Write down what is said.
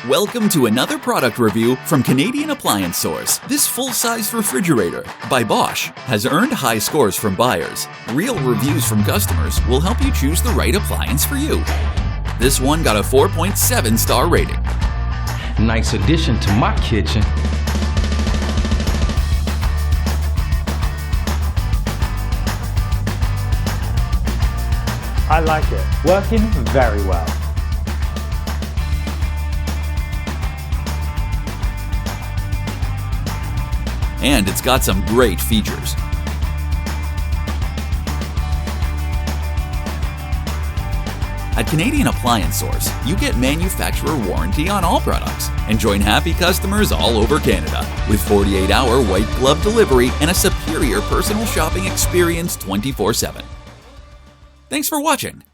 Welcome to another product review from Canadian Appliance Source. This full-size refrigerator by Bosch has earned high scores from buyers. Real reviews from customers will help you choose the right appliance for you. This one got a 4.7-star rating. Nice addition to my kitchen. I like it. Working very well. And it's got some great features. At Canadian Appliance Source, you get manufacturer warranty on all products and join happy customers all over Canada with 48-hour white glove delivery and a superior personal shopping experience 24/7. Thanks for watching.